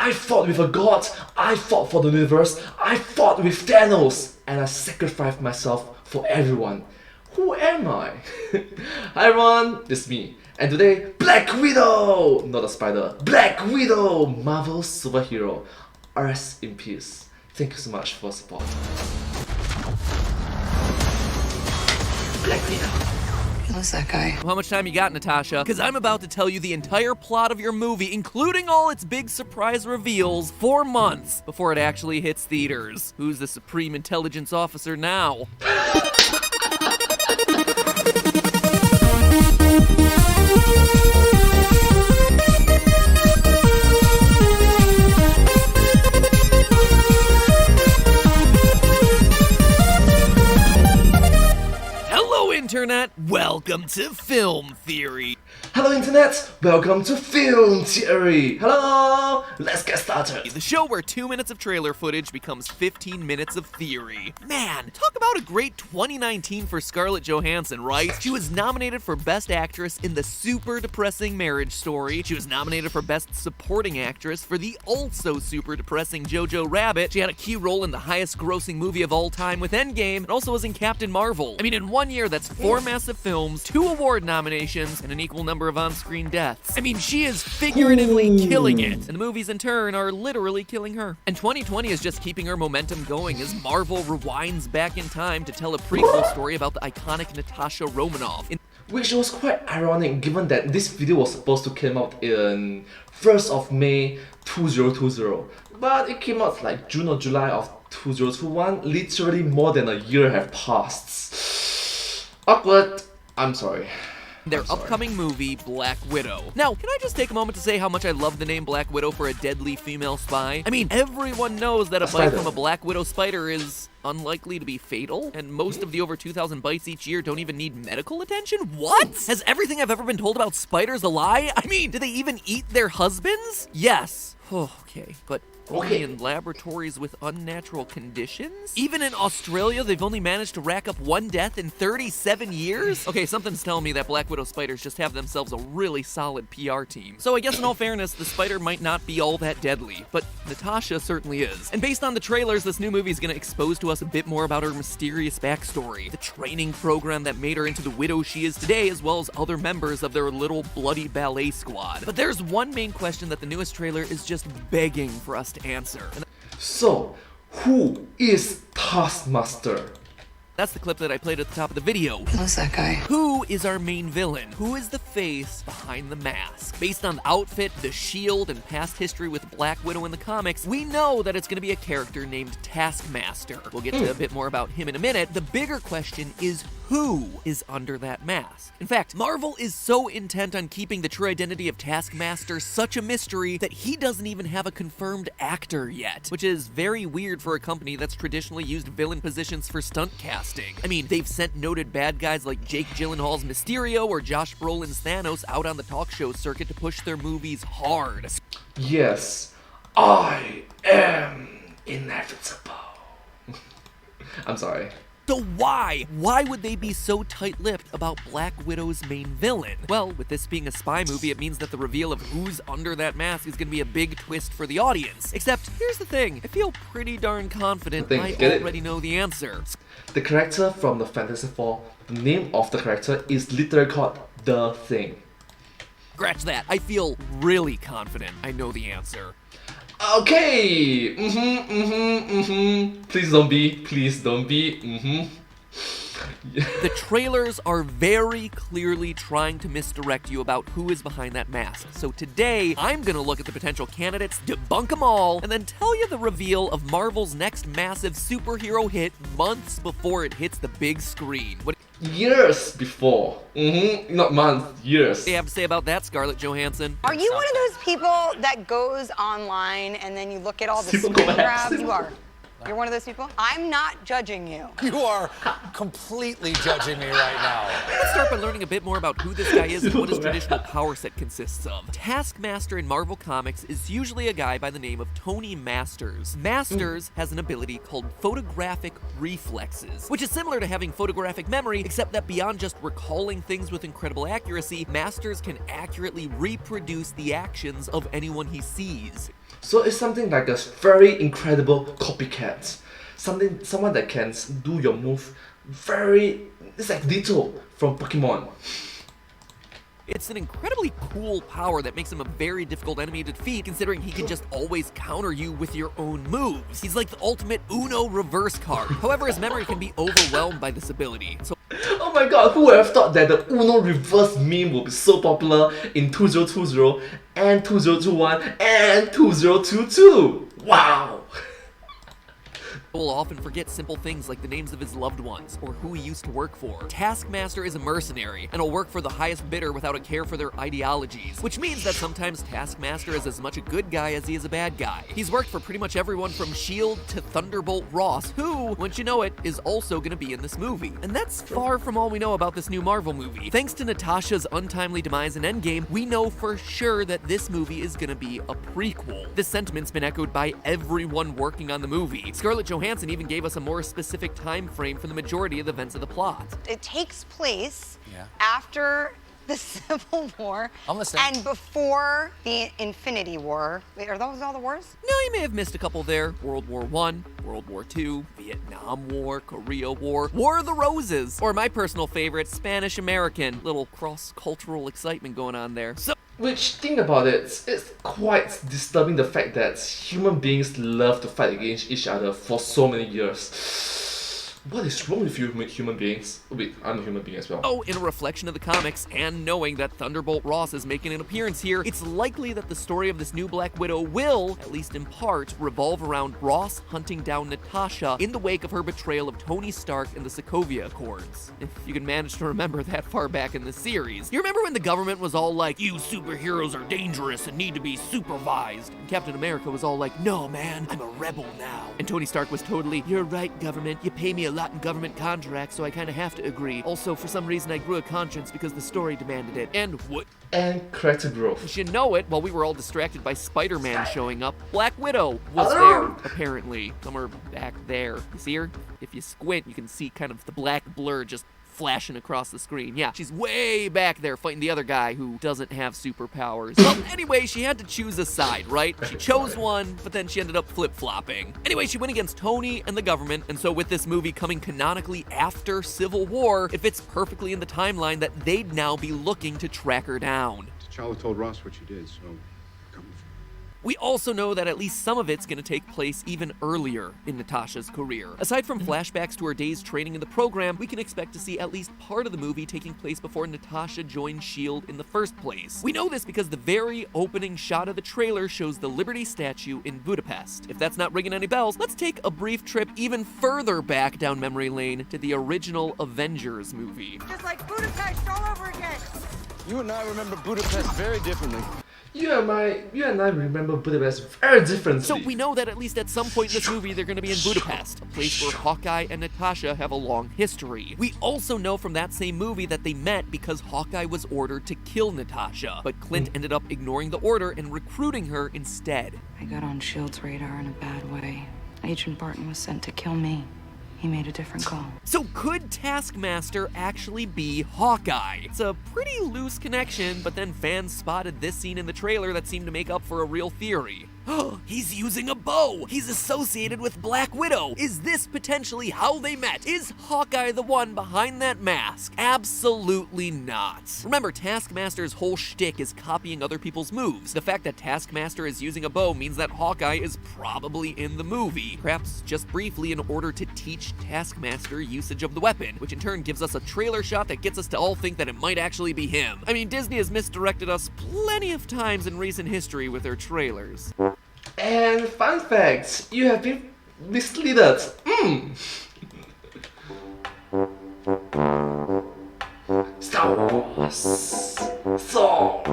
I fought with a god, I fought for the universe, I fought with Thanos, and I sacrificed myself for everyone. Who am I? Hi everyone, it's me. And today, Black Widow! Not a spider. Black Widow! Marvel superhero. Rest in peace. Thank you so much for support. Black Widow. Who's that guy? How much time you got, Natasha? Because I'm about to tell you the entire plot of your movie, including all its big surprise reveals, 4 months before it actually hits theaters. Who's the Supreme Intelligence Officer now? Internet, welcome to Film Theory. Hello Internet, welcome to Film Theory. Hello, let's get started. The show where 2 minutes of trailer footage becomes 15 minutes of theory. Man, talk about a great 2019 for Scarlett Johansson, right? She was nominated for Best Actress in the super depressing Marriage Story. She was nominated for Best Supporting Actress for the also super depressing Jojo Rabbit. She had a key role in the highest grossing movie of all time with Endgame, and also was in Captain Marvel. I mean, in 1 year, that's 4 massive films, 2 award nominations, and an equal number of on-screen deaths. I mean, she is figuratively killing it, and the movies in turn are literally killing her. And 2020 is just keeping her momentum going as Marvel rewinds back in time to tell a prequel story about the iconic Natasha Romanoff. Which was quite ironic given that this video was supposed to come out in 1st of May 2020, but it came out like June or July of 2021, literally more than a year have passed. Awkward. I'm sorry. Their upcoming movie, Black Widow. Now, can I just take a moment to say how much I love the name Black Widow for a deadly female spy? I mean, everyone knows that a bite from a Black Widow spider is unlikely to be fatal, and most of the over 2,000 bites each year don't even need medical attention? What? Has everything I've ever been told about spiders a lie? I mean, do they even eat their husbands? Yes. Oh, okay, but only in laboratories with unnatural conditions? Even in Australia, they've only managed to rack up 1 death in 37 years? Okay, something's telling me that Black Widow spiders just have themselves a really solid PR team. So I guess in all fairness, the spider might not be all that deadly, but Natasha certainly is. And based on the trailers, this new movie is going to expose to us a bit more about her mysterious backstory, the training program that made her into the widow she is today, as well as other members of their little bloody ballet squad. But there's one main question that the newest trailer is just begging for us to answer. So, who is Taskmaster? That's the clip that I played at the top of the video. Who's that guy? Who is our main villain? Who is the face behind the mask? Based on the outfit, the shield, and past history with Black Widow in the comics, we know that it's going to be a character named Taskmaster. We'll get to a bit more about him in a minute. The bigger question is who is under that mask? In fact, Marvel is so intent on keeping the true identity of Taskmaster such a mystery that he doesn't even have a confirmed actor yet, which is very weird for a company that's traditionally used villain positions for stunt casting. I mean, they've sent noted bad guys like Jake Gyllenhaal's Mysterio or Josh Brolin's Thanos out on the talk show circuit to push their movies hard. Yes, I am inevitable. I'm sorry. So why? Why would they be so tight-lipped about Black Widow's main villain? Well, with this being a spy movie, it means that the reveal of who's under that mask is going to be a big twist for the audience. Except, here's the thing, I feel pretty darn confident I already know the answer. The character from the Fantastic Four, the name of the character is literally called The Thing. Scratch that. I feel really confident I know the answer. Okay! Please don't be. The trailers are very clearly trying to misdirect you about who is behind that mask. So today, I'm gonna look at the potential candidates, debunk them all, and then tell you the reveal of Marvel's next massive superhero hit months before it hits the big screen. What Years before. Not months, years. do you have to say about that, Scarlett Johansson? Are you one of those people that goes online and then you look at all the screen grabs? You are. You're one of those people? I'm not judging you. You are completely judging me right now. Let's start by learning a bit more about who this guy is and what his traditional power set consists of. Taskmaster in Marvel Comics is usually a guy by the name of Tony Masters. Masters has an ability called photographic reflexes, which is similar to having photographic memory, except that beyond just recalling things with incredible accuracy, Masters can accurately reproduce the actions of anyone he sees. So it's something like a very incredible copycat. Someone that can do your move it's like Ditto from Pokemon. It's an incredibly cool power that makes him a very difficult enemy to defeat, considering he can just always counter you with your own moves. He's like the ultimate Uno reverse card. However, his memory can be overwhelmed by this ability. So Oh my god, who would have thought that the Uno reverse meme would be so popular in 2020 and 2021 and 2022? Wow! will often forget simple things like the names of his loved ones or who he used to work for. Taskmaster is a mercenary and will work for the highest bidder without a care for their ideologies, which means that sometimes Taskmaster is as much a good guy as he is a bad guy. He's worked for pretty much everyone from S.H.I.E.L.D. to Thunderbolt Ross, who, once you know it, is also gonna be in this movie. And that's far from all we know about this new Marvel movie. Thanks to Natasha's untimely demise in Endgame, we know for sure that this movie is gonna be a prequel. This sentiment's been echoed by everyone working on the movie. Scarlett Johansson even gave us a more specific time frame for the majority of the events of the plot. It takes place after the Civil War I'm listening. and before the Infinity War. Wait, are those all the wars? No, you may have missed a couple there. World War I, World War II, Vietnam War, Korea War, War of the Roses, or my personal favorite, Spanish-American. Little cross-cultural excitement going on there. So Which, think about it, it's quite disturbing the fact that human beings love to fight against each other for so many years. What is wrong with you human beings? Wait, I'm a human being as well. oh, in a reflection of the comics, and knowing that Thunderbolt Ross is making an appearance here, it's likely that the story of this new Black Widow will, at least in part, revolve around Ross hunting down Natasha in the wake of her betrayal of Tony Stark in the Sokovia Accords. If you can manage to remember that far back in the series. You remember when the government was all like, you superheroes are dangerous and need to be supervised? And Captain America was all like, no man, I'm a rebel now. And Tony Stark was totally, you're right government, you pay me a lot in government contracts, so I kinda have to agree. Also, for some reason I grew a conscience because the story demanded it. And what? And character growth. You know it, while we were all distracted by Spider-Man showing up, Black Widow was there, apparently. Somewhere back there. You see her? If you squint, you can see kind of the black blur just flashing across the screen. Yeah, she's way back there fighting the other guy who doesn't have superpowers. Well, anyway, she had to choose a side, right? She chose one, but then she ended up flip-flopping. Anyway, she went against Tony and the government, and so with this movie coming canonically after Civil War, it fits perfectly in the timeline that they'd now be looking to track her down. T'Challa told Ross what you did, so come. We also know that at least some of it's going to take place even earlier in Natasha's career. Aside from flashbacks to her days training in the program, we can expect to see at least part of the movie taking place before Natasha joined S.H.I.E.L.D. in the first place. We know this because the very opening shot of the trailer shows the Liberty statue in Budapest. If that's not ringing any bells, let's take a brief trip even further back down memory lane to the original Avengers movie. Just like Budapest all over again. You and I remember Budapest very differently. You and I remember Budapest very differently. So we know that at least at some point in this movie they're going to be in Budapest, a place where Hawkeye and Natasha have a long history. We also know from that same movie that they met because Hawkeye was ordered to kill Natasha, but Clint ended up ignoring the order and recruiting her instead. I got on S.H.I.E.L.D.'s radar in a bad way. Agent Barton was sent to kill me. He made a different call. So could Taskmaster actually be Hawkeye? It's a pretty loose connection, but then fans spotted this scene in the trailer that seemed to make up for a real theory. He's using a bow! He's associated with Black Widow! Is this potentially how they met? Is Hawkeye the one behind that mask? Absolutely not. Remember, Taskmaster's whole shtick is copying other people's moves. The fact that Taskmaster is using a bow means that Hawkeye is probably in the movie. Perhaps just briefly in order to teach Taskmaster usage of the weapon, which in turn gives us a trailer shot that gets us to all think that it might actually be him. I mean, Disney has misdirected us plenty of times in recent history with their trailers. And fun facts, you have been misleaded. Star Wars. Thor.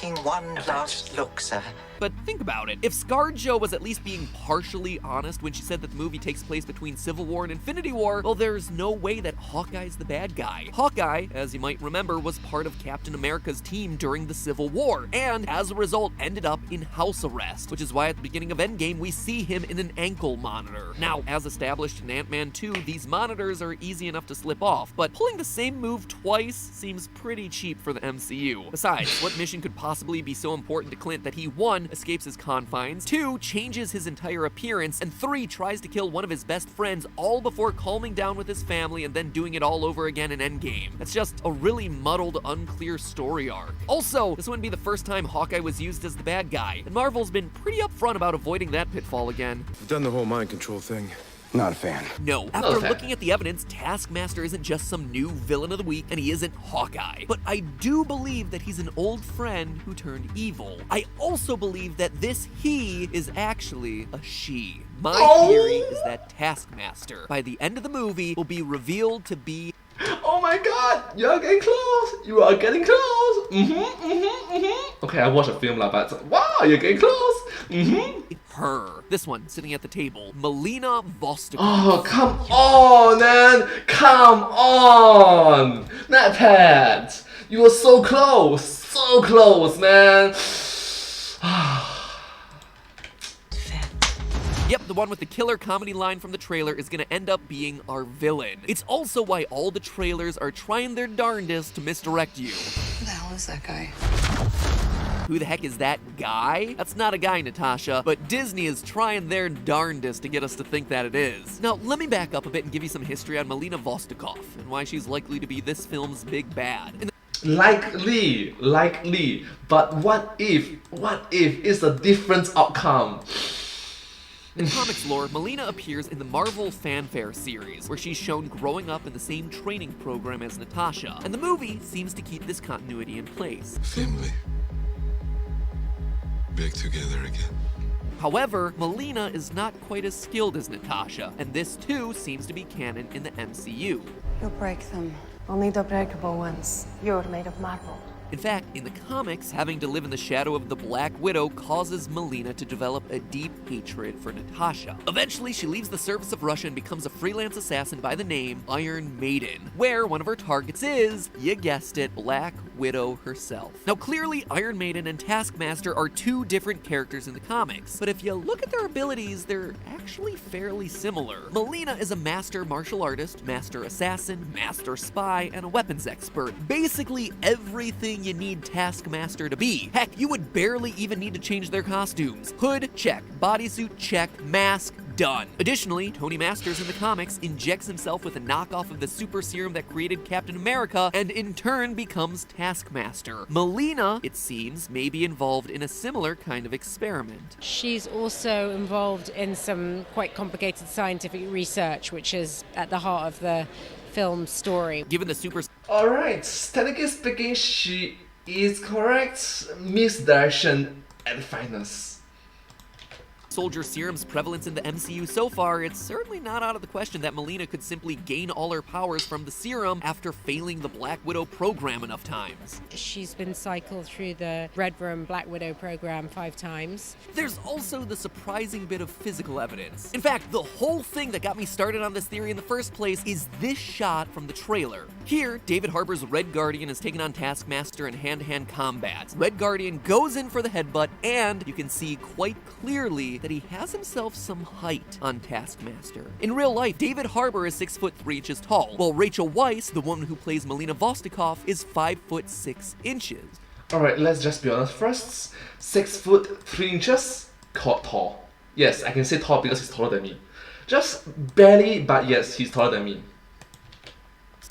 taking one last look, sir. But think about it. If ScarJo was at least being partially honest when she said that the movie takes place between Civil War and Infinity War, well, there's no way that Hawkeye's the bad guy. Hawkeye, as you might remember, was part of Captain America's team during the Civil War, and as a result ended up in house arrest, which is why at the beginning of Endgame we see him in an ankle monitor. Now, as established in Ant-Man 2, these monitors are easy enough to slip off, but pulling the same move twice seems pretty cheap for the MCU. Besides, what mission could possibly be so important to Clint that he, 1, escapes his confines, 2, changes his entire appearance, and 3, tries to kill one of his best friends, all before calming down with his family and then doing it all over again in Endgame? That's just a really muddled, unclear story arc. Also, this wouldn't be the first time Hawkeye was used as the bad guy, and Marvel's been pretty upfront about avoiding that pitfall again. I've done the whole mind control thing. Not a fan. No, after looking at the evidence, Taskmaster isn't just some new villain of the week, and he isn't Hawkeye. But I do believe that he's an old friend who turned evil. I also believe that this he is actually a she. My theory is that Taskmaster, by the end of the movie, will be revealed to be... Oh my god, you're getting close. You are getting close. Okay, I watched a film like that. Wow, you're getting close. Her. This one, sitting at the table. Melina Vostokov. Oh, come on, man. Come on. NetPad. You were so close. So close, man. Yep, the one with the killer comedy line from the trailer is gonna end up being our villain. It's also why all the trailers are trying their darndest to misdirect you. Who the hell is that guy? Who the heck is that guy? That's not a guy, Natasha, but Disney is trying their darndest to get us to think that it is. Now, let me back up a bit and give you some history on Melina Vostokov and why she's likely to be this film's big bad. Likely, but what if it's a different outcome? In comics lore, Melina appears in the Marvel Fanfare series, where she's shown growing up in the same training program as Natasha, and the movie seems to keep this continuity in place. Family. Back together again. However, Melina is not quite as skilled as Natasha, and this too seems to be canon in the MCU. You'll break them. Only the breakable ones. You're made of marble. In fact, in the comics, having to live in the shadow of the Black Widow causes Melina to develop a deep hatred for Natasha. Eventually, she leaves the service of Russia and becomes a freelance assassin by the name Iron Maiden, where one of her targets is, you guessed it, Black Widow herself. Now, clearly, Iron Maiden and Taskmaster are two different characters in the comics, but if you look at their abilities, they're actually fairly similar. Melina is a master martial artist, master assassin, master spy, and a weapons expert. Basically, everything you need Taskmaster to be. Heck, you would barely even need to change their costumes. Hood, check. Bodysuit, check. Mask, done. Additionally, Tony Masters in the comics injects himself with a knockoff of the super serum that created Captain America and in turn becomes Taskmaster. Melina, it seems, may be involved in a similar kind of experiment. She's also involved in some quite complicated scientific research, which is at the heart of the film story. Given the super... Alright, technically speaking, she is correct. Misdirection at finest. Soldier serum's prevalence in the MCU so far, it's certainly not out of the question that Melina could simply gain all her powers from the serum after failing the Black Widow program enough times. She's been cycled through the Red Room Black Widow program 5 times. There's also the surprising bit of physical evidence. In fact, the whole thing that got me started on this theory in the first place is this shot from the trailer. Here, David Harbour's Red Guardian is taking on Taskmaster in hand-to-hand combat. Red Guardian goes in for the headbutt, and you can see quite clearly that he has himself some height on Taskmaster. In real life, David Harbour is 6'3" tall, while Rachel Weisz, the woman who plays Melina Vostokov, is 5'6". Alright, let's just be honest first. 6'3", called tall. Yes, I can say tall because he's taller than me. Just barely, but yes, he's taller than me.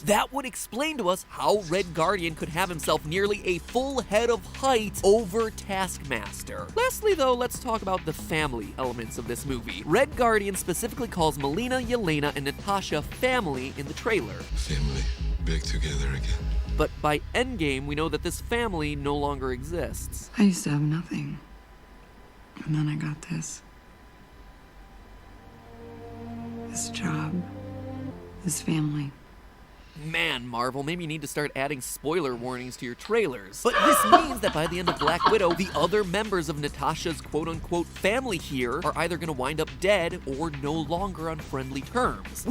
That would explain to us how Red Guardian could have himself nearly a full head of height over Taskmaster. Lastly though, let's talk about the family elements of this movie. Red Guardian specifically calls Melina, Yelena, and Natasha family in the trailer. Family, back together again. But by Endgame, we know that this family no longer exists. I used to have nothing. And then I got this. This job. This family. Man, Marvel, maybe you need to start adding spoiler warnings to your trailers. But this means that by the end of Black Widow, the other members of Natasha's quote-unquote family here are either gonna wind up dead or no longer on friendly terms.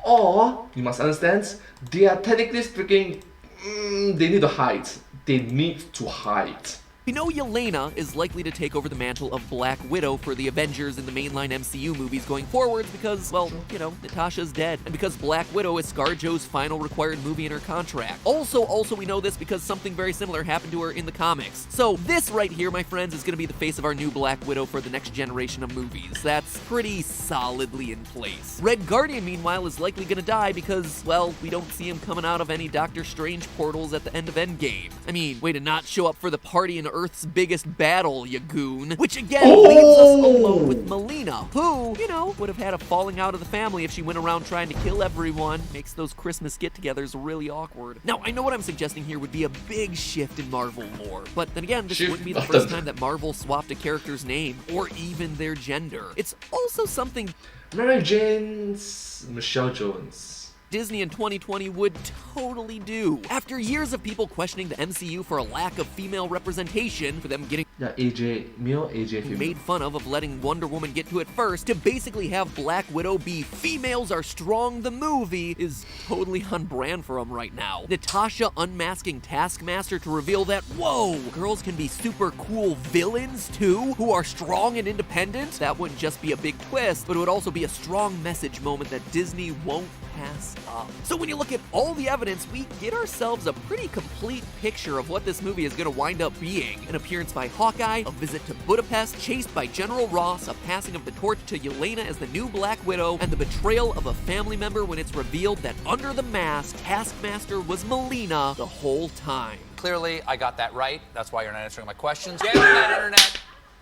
Or, you must understand, they are technically speaking, they need to hide. They need to hide. We know Yelena is likely to take over the mantle of Black Widow for the Avengers in the mainline MCU movies going forwards because, well, you know, Natasha's dead. And because Black Widow is ScarJo's final required movie in her contract. Also, we know this because something very similar happened to her in the comics. So this right here, my friends, is going to be the face of our new Black Widow for the next generation of movies. That's pretty solidly in place. Red Guardian, meanwhile, is likely going to die because, well, we don't see him coming out of any Doctor Strange portals at the end of Endgame. I mean, way to not show up for the party in Earth's biggest battle, ya goon. Which again leaves us alone with Melina, who, you know, would have had a falling out of the family if she went around trying to kill everyone. Makes those Christmas get-togethers really awkward. Now, I know what I'm suggesting here would be a big shift in Marvel lore, but then again, this wouldn't be the first time that Marvel swapped a character's name, or even their gender. It's also something Mary Jane's Michelle Jones. Disney in 2020 would totally do. After years of people questioning the MCU for a lack of female representation, for them getting AJ female. made fun of letting Wonder Woman get to it first, to basically have Black Widow be Females Are Strong the movie is totally on brand for them right now. Natasha unmasking Taskmaster to reveal that, whoa, girls can be super cool villains too, who are strong and independent? That wouldn't just be a big twist, but it would also be a strong message moment that Disney won't pass up. So when you look at all the evidence, we get ourselves a pretty complete picture of what this movie is going to wind up being. An appearance by Hawkeye, a visit to Budapest, chased by General Ross, a passing of the torch to Yelena as the new Black Widow, and the betrayal of a family member when it's revealed that under the mask, Taskmaster was Melina the whole time. Clearly, I got that right. That's why you're not answering my questions. Get on that internet.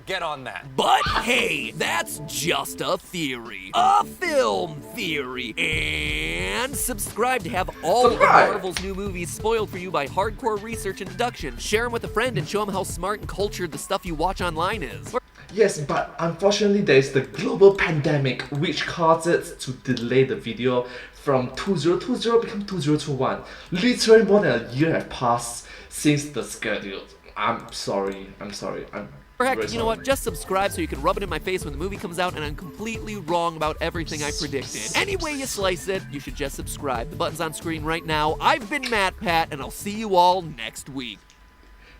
Get on that. But hey, that's just a theory. A film theory. And subscribe to have all of Marvel's new movies spoiled for you by hardcore research and deduction. Share them with a friend and show them how smart and cultured the stuff you watch online is. Yes, but unfortunately there is the global pandemic which caused it to delay the video from 2020 become 2021. Literally more than a year have passed since the schedule. I'm sorry. Or heck, you know what, just subscribe so you can rub it in my face when the movie comes out and I'm completely wrong about everything I predicted. Any way you slice it, you should just subscribe. The button's on screen right now. I've been Matt Pat, and I'll see you all next week.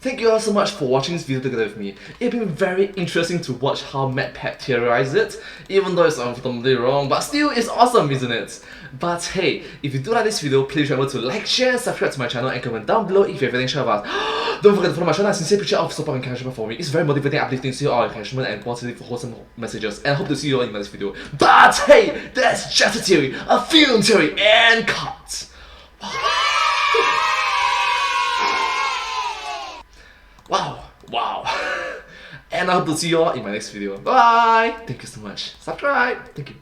Thank you all so much for watching this video together with me. It's been very interesting to watch how Matt Pat theorized it, even though it's unfortunately wrong, but still it's awesome, isn't it? But hey, if you do like this video, please remember to like, share, subscribe to my channel, and comment down below if you have anything to share about. Don't forget to follow my channel and sincere picture of support and encouragement for me. It's very motivating, uplifting to see all encouragement and positive, wholesome messages, and I hope to see you all in my next video. But hey, that's just a theory, a film theory, and cut. Wow. And I hope to see you all in my next video. Bye! Thank you so much. Subscribe! Thank you.